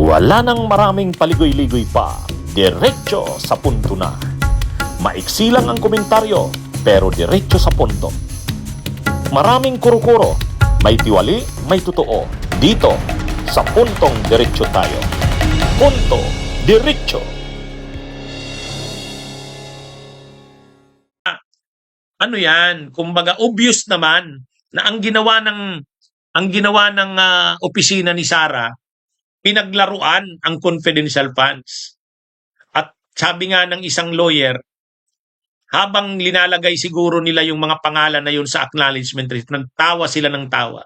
Wala nang maraming paligoy-ligoy pa, diretso sa punto na. Maiksi lang ang komentaryo, pero diretso sa punto. Maraming kuro-kuro, may tiwali, may totoo. Dito, sa puntong diretso tayo. Punto, diretso. Ano yan? Kumbaga obvious naman na ang ginawa ng opisina ni Sara, pinaglaruan ang confidential funds. At sabi nga ng isang lawyer, habang linalagay siguro nila yung mga pangalan na yun sa acknowledgement receipt, nagtawa sila ng tawa.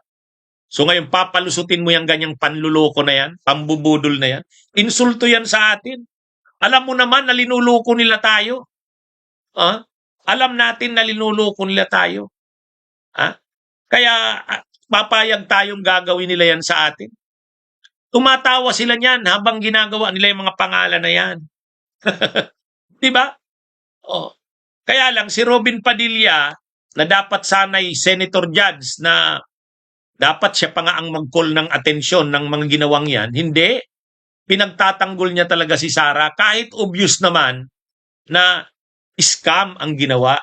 So ngayon, papalusutin mo yung ganyang panluloko na yan, pambubudol na yan. Insulto yan sa atin. Alam mo naman na linuloko nila tayo. Alam natin na linuloko nila tayo. Kaya papayag tayong gagawin nila yan sa atin. Tumatawa sila niyan habang ginagawa nila yung mga pangalan na yan. Diba? Kaya lang si Robin Padilla, na dapat sana'y senator judge, na dapat siya pa nga ang mag-call ng atensyon ng mga ginawang yan, hindi. Pinagtatanggol niya talaga si Sara kahit obvious naman na scam ang ginawa.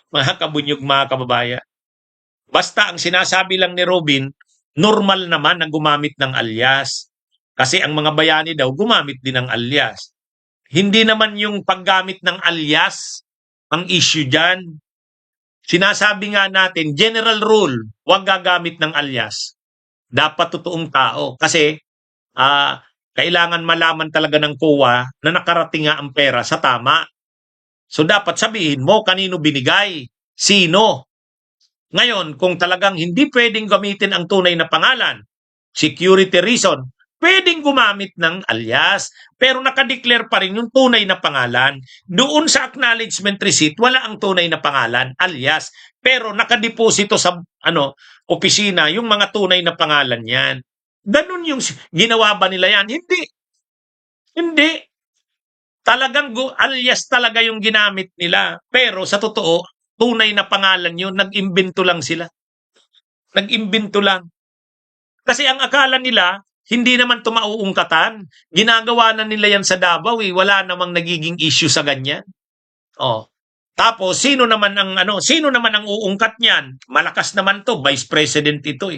Mga kabunyog, mga kababayan. Basta ang sinasabi lang ni Robin, normal naman na gumamit ng alias. Kasi ang mga bayani daw gumamit din ng alias. Hindi naman yung paggamit ng alias ang issue dyan. Sinasabi nga natin, general rule, huwag gagamit ng alias. Dapat totoong tao. Kasi kailangan malaman talaga ng COA na nakarating nga ang pera sa tama. So dapat sabihin mo kanino binigay, sino. Ngayon, kung talagang hindi pwedeng gamitin ang tunay na pangalan, security reason, pwedeng gumamit ng alias, pero nakadeclare pa rin yung tunay na pangalan. Doon sa acknowledgement receipt, wala ang tunay na pangalan, alias, pero nakadeposito sa opisina yung mga tunay na pangalan yan. Ganun yung ginawa ba nila yan? Hindi. Hindi. Talagang alias talaga yung ginamit nila. Pero sa totoo, tunay na pangalan yun, nag-imbento lang sila. Nag-imbento lang. Kasi ang akala nila, hindi naman ito mauungkatan. Ginagawa na nila yan sa Davao, wala namang nagiging issue sa ganyan. Tapos sino naman ang uungkat niyan? Malakas naman to, Vice President ito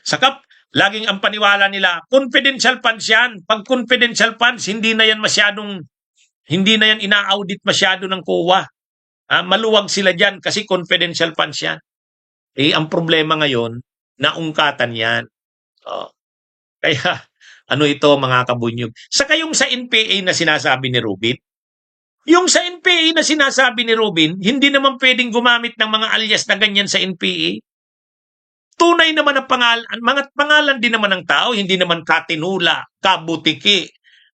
Sakap, laging ang paniwala nila, confidential funds yan. Pag confidential funds, hindi na yan ina-audit masyado ng COA. Maluwag sila dyan kasi confidential funds yan. Ang problema ngayon, naungkatan yan. Kaya, ito mga kabunyog. Saka yung sa NPA na sinasabi ni Robin, hindi naman pwedeng gumamit ng mga alias na ganyan sa NPA. Tunay naman ang mga pangalan din naman ng tao, hindi naman Katinula, Kabutiki.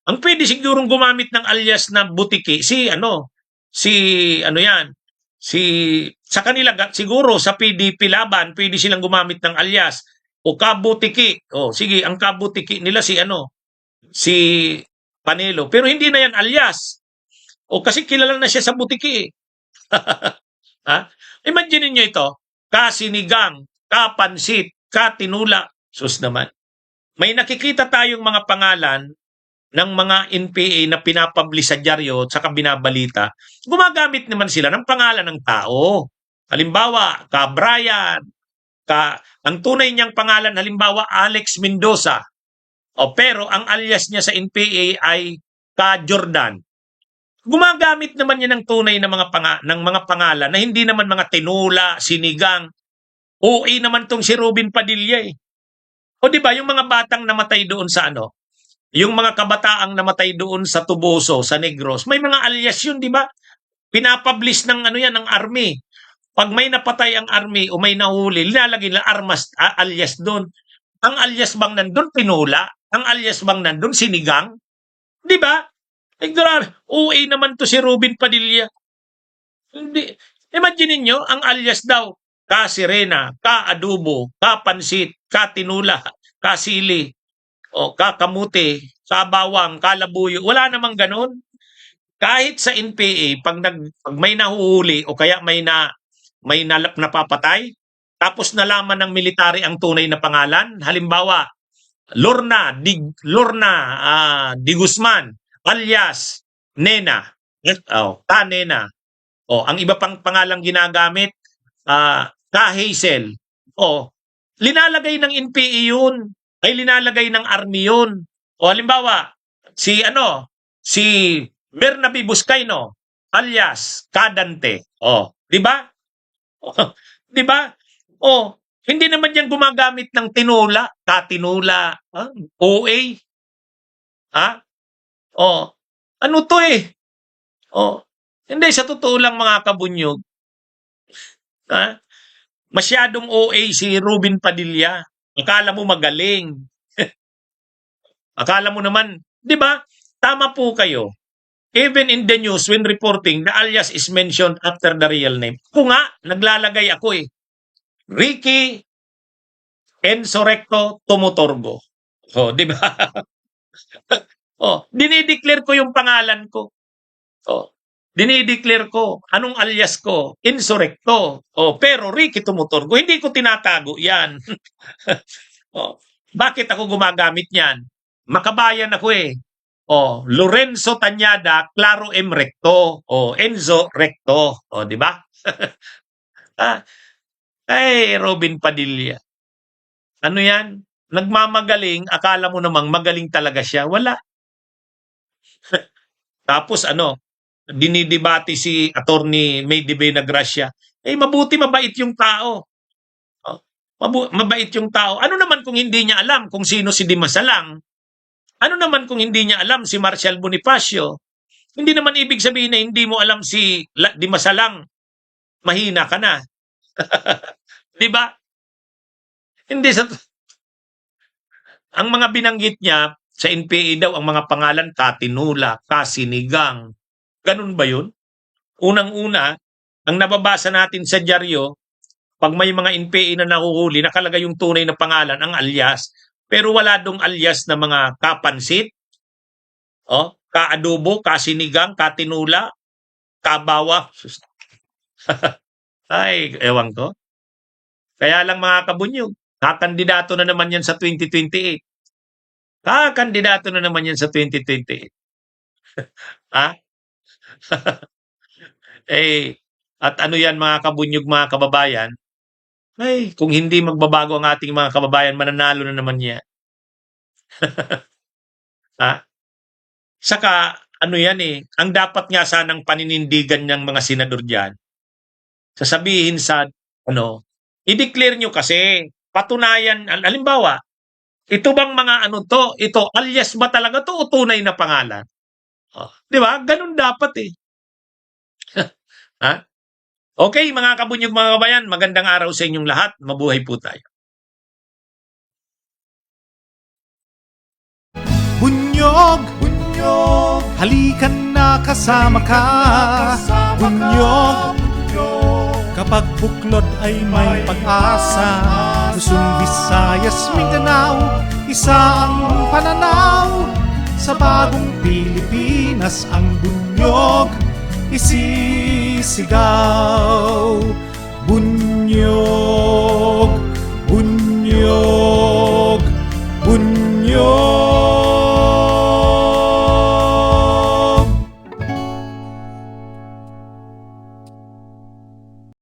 Ang pwede sigurong gumamit ng alias na Butiki, sa kanila, siguro sa PDP Laban, pwede silang gumamit ng alias. O Kabutiki. Sige, ang Kabutiki nila si Panelo. Pero hindi na yan alias. Kasi kilala na siya sa Butiki. Imagine niyo ito, Kasinigang, Kapansit, Katinula. Sus naman. May nakikita tayong mga pangalan ng mga NPA na pinapublish sa dyaryo at saka binabalita. Gumagamit naman sila ng pangalan ng tao. Halimbawa, Brian, ang tunay niyang pangalan, halimbawa, Alex Mendoza. Pero ang alias niya sa NPA ay Jordan. Gumagamit naman niya ng tunay na mga pangalan na hindi naman mga Tinula, Sinigang. OA naman tong si Robin Padilla di ba, yung mga batang namatay doon sa yung mga kabataang namatay doon sa Tuboso, sa Negros, may mga alias yun, di ba? Pinapublish ng ng army. Pag may napatay ang army o may nahuli, linalagay nila alias doon. Ang alias bang nandun, Tinula? Ang alias bang nandun, Sinigang? Di ba? Grabe, OA naman to si Robin Padilla. Hindi. Imagine niyo ang alias daw, Ka-Sirena, Ka-Adobo, Ka-Pansit, Ka-Tinula, Ka-Sili, Ka-Kamuti, Ka-Bawang, Ka-Labuyo. Wala namang ganun. Kahit sa NPA, pag may nahuhuli o kaya may napapatay, tapos nalaman ng military ang tunay na pangalan, halimbawa, Lorna Di Guzman alias Nena. Ta Nena. Ang iba pang pangalang ginagamit, Ka Hazel. Linalagay ng NPA yun. Ay linalagay ng Army yun. Halimbawa, si Bernabe Buscaino alias Kadante. Di ba? Di ba? Hindi naman yan gumagamit ng tinula, katinula, OA. Ha? Ano to eh? Hindi, sa totoo lang mga kabunyog, masyadong OA si Ruben Padilla. Akala mo magaling. Akala mo naman, di ba? Tama po kayo. Even in the news, when reporting, the alias is mentioned after the real name. Kung nga, naglalagay ako eh. Ricky Enzo Recto Tumutorgo. Di ba? Dinideclare ko yung pangalan ko. Dinideclare ko. Anong alias ko? Enzo Recto. Pero Ricky Tumutorgo, hindi ko tinatago yan. Bakit ako gumagamit yan? Makabayan ako eh. Lorenzo Tañada, Claro M. Recto. Enzo Recto. Di ba? Ay, Robin Padilla. Ano yan? Nagmamagaling, akala mo namang magaling talaga siya. Wala. Tapos dinidebate si Attorney May Divina Gracia. Mabuti, mabait yung tao. Mabait yung tao. Ano naman kung hindi niya alam kung sino si Dimasalang? Ano naman kung hindi niya alam si Marcial Bonifacio? Hindi naman ibig sabihin na hindi mo alam si Dimasalang. Mahina ka na. Di ba? Hindi ang mga binanggit niya sa NPA daw, ang mga pangalan, Katinula, Kasinigang. Ganun ba yun? Unang-una, ang nababasa natin sa dyaryo, pag may mga NPA na nahuhuli, nakalagay yung tunay na pangalan, ang alias, pero wala dong alias na mga kapansit, kaadobo, kasinigang, katinula, kabawa. Ay, ewan ko. Kaya lang mga kabunyog, kakandidato na naman yan sa 2028. Kakandidato na naman yan sa 2028. Ha? At ano yan mga kabunyog, mga kababayan? Kung hindi magbabago ang ating mga kababayan, mananalo na naman yan. Saka, yan ang dapat nga sanang paninindigan ng mga senador dyan, sasabihin i-declare nyo kasi, patunayan, halimbawa, ito bang mga ito, alias ba talaga to o tunay na pangalan? Di ba? Ganun dapat eh. Okay, mga kabunyog, mga kabayan, magandang araw sa inyong lahat. Mabuhay po tayo. Bunyog, bunyog, halikan na kasama ka. Bunyog, kapag buklod ay may pag-asa. Luzon, Visayas, Mindanao, isa ang pananaw. Sa bagong Pilipinas ang bunyog isisigaw.